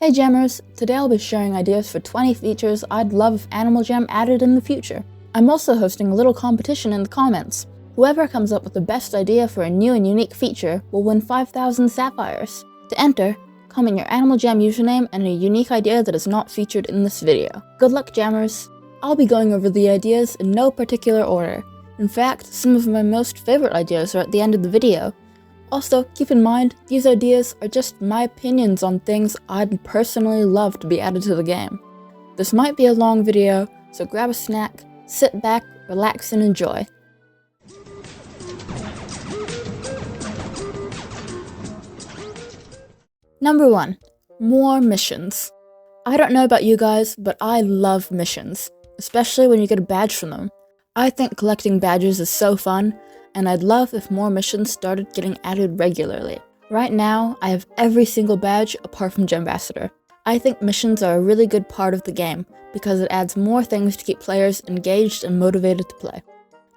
Hey Jammers, today I'll be sharing ideas for 20 features I'd love if Animal Jam added in the future. I'm also hosting a little competition in the comments. Whoever comes up with the best idea for a new and unique feature will win 5,000 sapphires. To enter, comment your Animal Jam username and a unique idea that is not featured in this video. Good luck, Jammers! I'll be going over the ideas in no particular order. In fact, some of my most favorite ideas are at the end of the video. Also, keep in mind, these ideas are just my opinions on things I'd personally love to be added to the game. This might be a long video, so grab a snack, sit back, relax, and enjoy. Number 1. More missions. I don't know about you guys, but I love missions, especially when you get a badge from them. I think collecting badges is so fun, and I'd love if more missions started getting added regularly. Right now, I have every single badge apart from Gembassador. I think missions are a really good part of the game, because it adds more things to keep players engaged and motivated to play.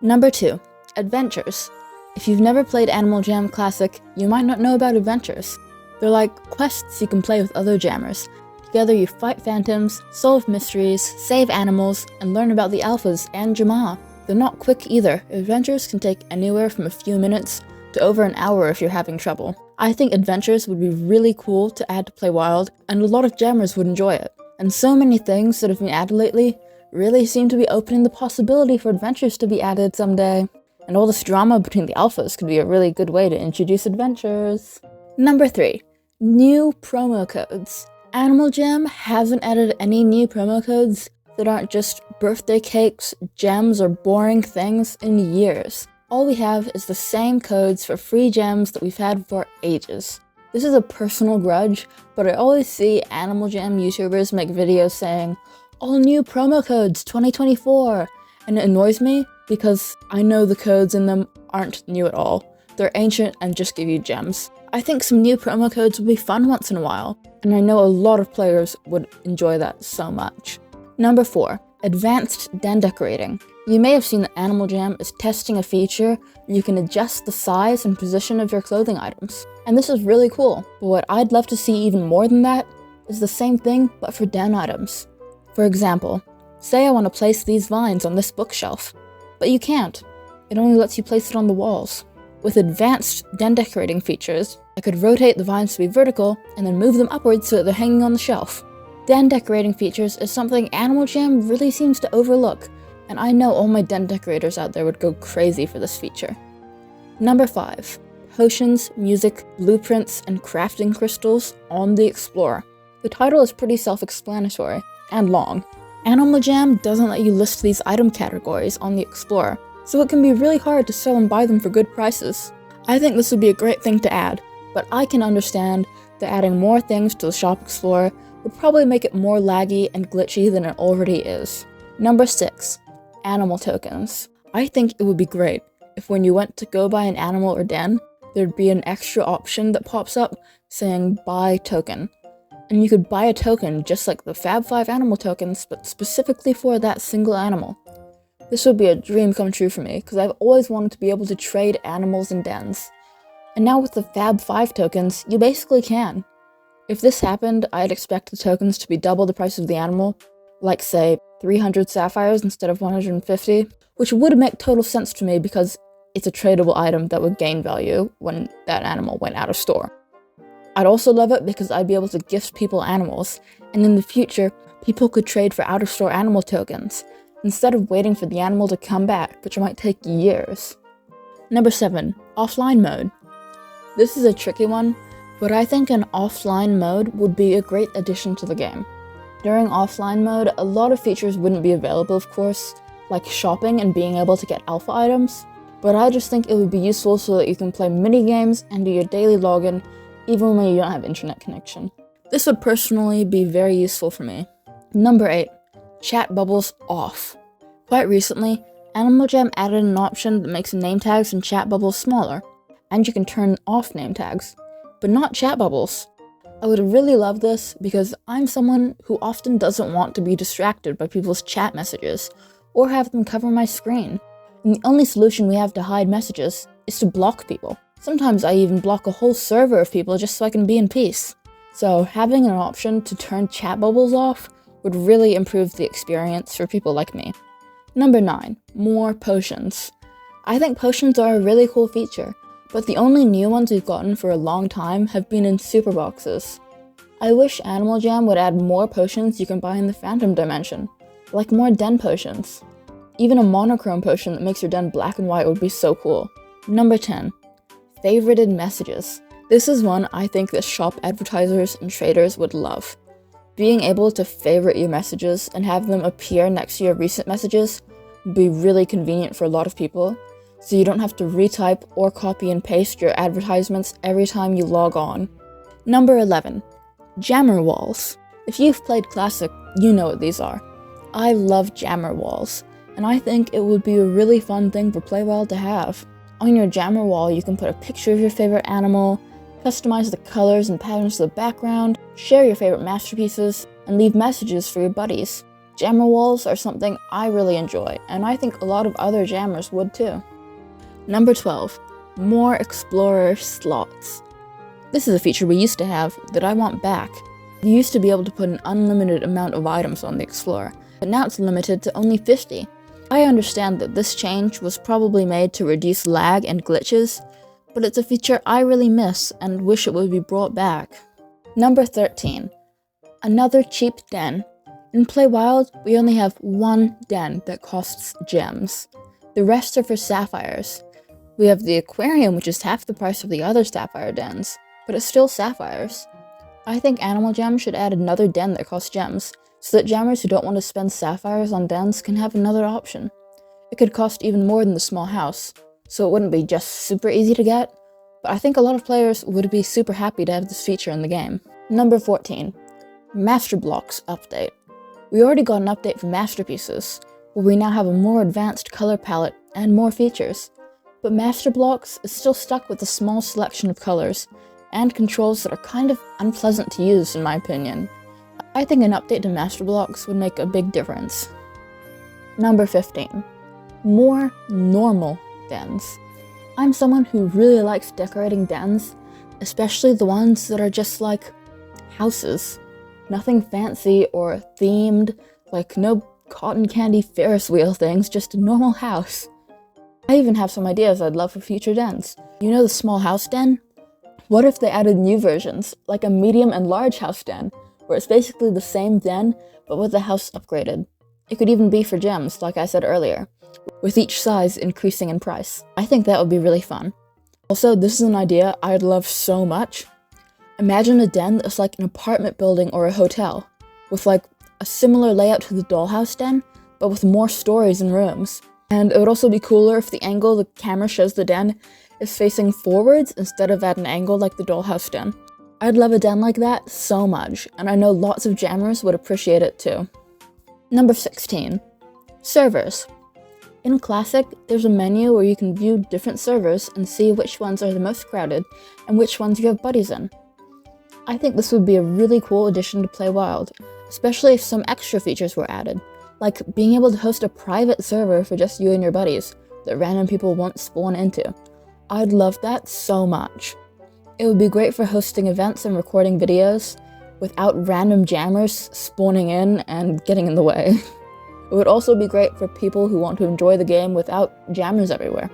Number 2. Adventures. If you've never played Animal Jam Classic, you might not know about adventures. They're like quests you can play with other jammers. Together you fight phantoms, solve mysteries, save animals, and learn about the alphas and Jamaa. They're not quick either. Adventures can take anywhere from a few minutes to over an hour if you're having trouble. I think adventures would be really cool to add to Play Wild, and a lot of jammers would enjoy it. And so many things that have been added lately really seem to be opening the possibility for adventures to be added someday. And all this drama between the alphas could be a really good way to introduce adventures. Number 3. New promo codes. Animal Jam hasn't added any new promo codes that aren't just birthday cakes, gems, or boring things in years. All we have is the same codes for free gems that we've had for ages. This is a personal grudge, but I always see Animal Jam YouTubers make videos saying, "All new promo codes 2024, and it annoys me because I know the codes in them aren't new at all. They're ancient and just give you gems. I think some new promo codes would be fun once in a while, and I know a lot of players would enjoy that so much. Number 4. Advanced den decorating. You may have seen that Animal Jam is testing a feature where you can adjust the size and position of your clothing items. And this is really cool, but what I'd love to see even more than that is the same thing but for den items. For example, say I want to place these vines on this bookshelf, but you can't. It only lets you place it on the walls. With advanced den decorating features, I could rotate the vines to be vertical and then move them upwards so that they're hanging on the shelf. Den decorating features is something Animal Jam really seems to overlook, and I know all my den decorators out there would go crazy for this feature. Number 5. Potions, music, blueprints, and crafting crystals on the Explorer. The title is pretty self-explanatory, and long. Animal Jam doesn't let you list these item categories on the Explorer, so it can be really hard to sell and buy them for good prices. I think this would be a great thing to add, but I can understand that adding more things to the Shop Explorer would probably make it more laggy and glitchy than it already is. Number 6. Animal tokens. I think it would be great if when you went to go buy an animal or den, there'd be an extra option that pops up saying buy token. And you could buy a token just like the Fab 5 animal tokens, but specifically for that single animal. This would be a dream come true for me, because I've always wanted to be able to trade animals in dens. And now with the Fab 5 tokens, you basically can. If this happened, I'd expect the tokens to be double the price of the animal, like say 300 sapphires instead of 150, which would make total sense to me because it's a tradable item that would gain value when that animal went out of store. I'd also love it because I'd be able to gift people animals, and in the future, people could trade for out-of-store animal tokens, instead of waiting for the animal to come back, which might take years. Number 7. Offline mode. This is a tricky one, but I think an offline mode would be a great addition to the game. During offline mode, a lot of features wouldn't be available, of course, like shopping and being able to get alpha items, but I just think it would be useful so that you can play mini-games and do your daily login, even when you don't have internet connection. This would personally be very useful for me. Number 8. Chat bubbles off. Quite recently, Animal Jam added an option that makes name tags and chat bubbles smaller, and you can turn off name tags, but not chat bubbles. I would really love this because I'm someone who often doesn't want to be distracted by people's chat messages or have them cover my screen. And the only solution we have to hide messages is to block people. Sometimes I even block a whole server of people just so I can be in peace. So having an option to turn chat bubbles off would really improve the experience for people like me. Number 9, more potions. I think potions are a really cool feature, but the only new ones we've gotten for a long time have been in super boxes. I wish Animal Jam would add more potions you can buy in the Phantom Dimension, like more den potions. Even a monochrome potion that makes your den black and white would be so cool. Number 10, favorited messages. This is one I think that shop advertisers and traders would love. Being able to favorite your messages and have them appear next to your recent messages would be really convenient for a lot of people, so you don't have to retype or copy and paste your advertisements every time you log on. Number 11, jammer walls. If you've played Classic, you know what these are. I love jammer walls, and I think it would be a really fun thing for Playwild to have. On your jammer wall, you can put a picture of your favorite animal, customize the colors and patterns of the background, share your favorite masterpieces, and leave messages for your buddies. Jammer walls are something I really enjoy, and I think a lot of other jammers would too. Number 12, more Explorer slots. This is a feature we used to have that I want back. You used to be able to put an unlimited amount of items on the Explorer, but now it's limited to only 50. I understand that this change was probably made to reduce lag and glitches, but it's a feature I really miss and wish it would be brought back. Number 13, another cheap den. In Playwild, we only have one den that costs gems. The rest are for sapphires. We have the aquarium, which is half the price of the other sapphire dens, but it's still sapphires. I think Animal Jam should add another den that costs gems, so that jammers who don't want to spend sapphires on dens can have another option. It could cost even more than the small house, so it wouldn't be just super easy to get, but I think a lot of players would be super happy to have this feature in the game. Number 14, Master Blocks update. We already got an update for Masterpieces, where we now have a more advanced color palette and more features, but Master Blocks is still stuck with a small selection of colors and controls that are kind of unpleasant to use in my opinion. I think an update to Master Blocks would make a big difference. Number 15, more normal dens. I'm someone who really likes decorating dens, especially the ones that are just like houses. Nothing fancy or themed, like no cotton candy Ferris wheel things, just a normal house. I even have some ideas I'd love for future dens. You know the small house den? What if they added new versions, like a medium and large house den, where it's basically the same den, but with the house upgraded? It could even be for gems, like I said earlier, with each size increasing in price. I think that would be really fun. Also, this is an idea I'd love so much. Imagine a den that's like an apartment building or a hotel, with like a similar layout to the dollhouse den, but with more stories and rooms. And it would also be cooler if the angle the camera shows the den is facing forwards instead of at an angle like the dollhouse den. I'd love a den like that so much, and I know lots of jammers would appreciate it too. Number 16, servers. In Classic, there's a menu where you can view different servers and see which ones are the most crowded and which ones you have buddies in. I think this would be a really cool addition to Playwild, especially if some extra features were added, like being able to host a private server for just you and your buddies that random people won't spawn into. I'd love that so much. It would be great for hosting events and recording videos without random jammers spawning in and getting in the way. It would also be great for people who want to enjoy the game without jammers everywhere.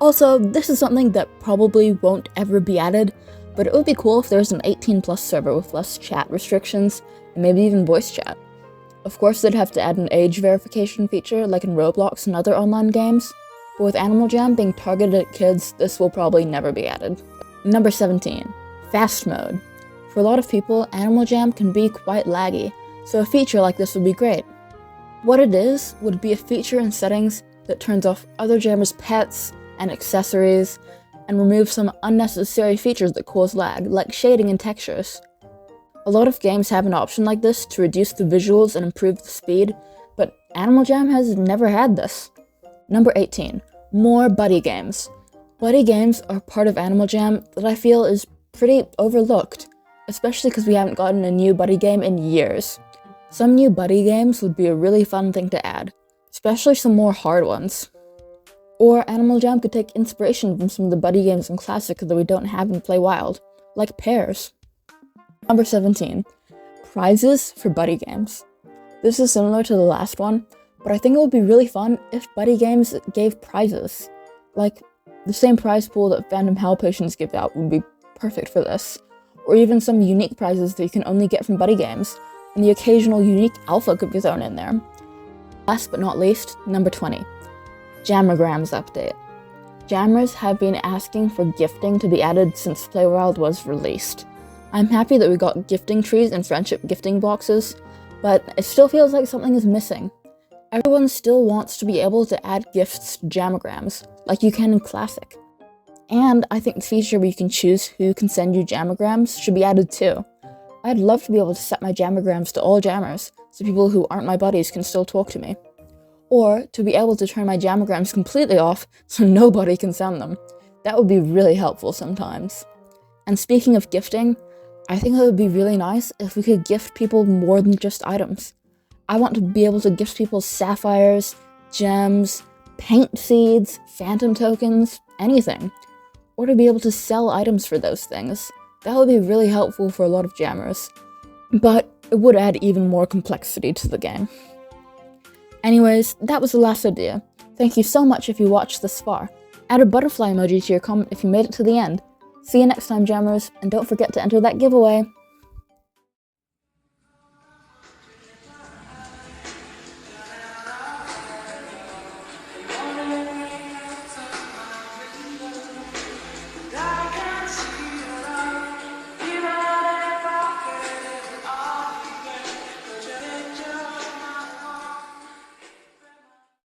Also, this is something that probably won't ever be added, but it would be cool if there was an 18+ server with less chat restrictions and maybe even voice chat. Of course, they'd have to add an age verification feature like in Roblox and other online games, but with Animal Jam being targeted at kids, this will probably never be added. Number 17, fast mode. For a lot of people, Animal Jam can be quite laggy, so a feature like this would be great. What it is would be a feature in settings that turns off other jammers' pets and accessories, and removes some unnecessary features that cause lag, like shading and textures. A lot of games have an option like this to reduce the visuals and improve the speed, but Animal Jam has never had this. Number 18, more buddy games. Buddy games are part of Animal Jam that I feel is pretty overlooked, especially because we haven't gotten a new buddy game in years. Some new buddy games would be a really fun thing to add, especially some more hard ones. Or Animal Jam could take inspiration from some of the buddy games in Classic that we don't have in Playwild, like pairs. Number 17. Prizes for buddy games. This is similar to the last one, but I think it would be really fun if buddy games gave prizes. Like, the same prize pool that Phantom Hell potions give out would be perfect for this. Or even some unique prizes that you can only get from buddy games, and the occasional unique alpha could be thrown in there. Last but not least, number 20. Jammergrams update. Jammers have been asking for gifting to be added since Playworld was released. I'm happy that we got gifting trees and friendship gifting boxes, but it still feels like something is missing. Everyone still wants to be able to add gifts to Jammergrams, like you can in Classic. And I think the feature where you can choose who can send you Jammergrams should be added too. I'd love to be able to set my Jammergrams to all jammers, so people who aren't my buddies can still talk to me. Or to be able to turn my Jammergrams completely off so nobody can send them. That would be really helpful sometimes. And speaking of gifting, I think it would be really nice if we could gift people more than just items. I want to be able to gift people sapphires, gems, paint seeds, phantom tokens, anything. Or to be able to sell items for those things. That would be really helpful for a lot of jammers. But it would add even more complexity to the game. Anyways, that was the last idea. Thank you so much if you watched this far. Add a butterfly emoji to your comment if you made it to the end. See you next time, jammers, and don't forget to enter that giveaway!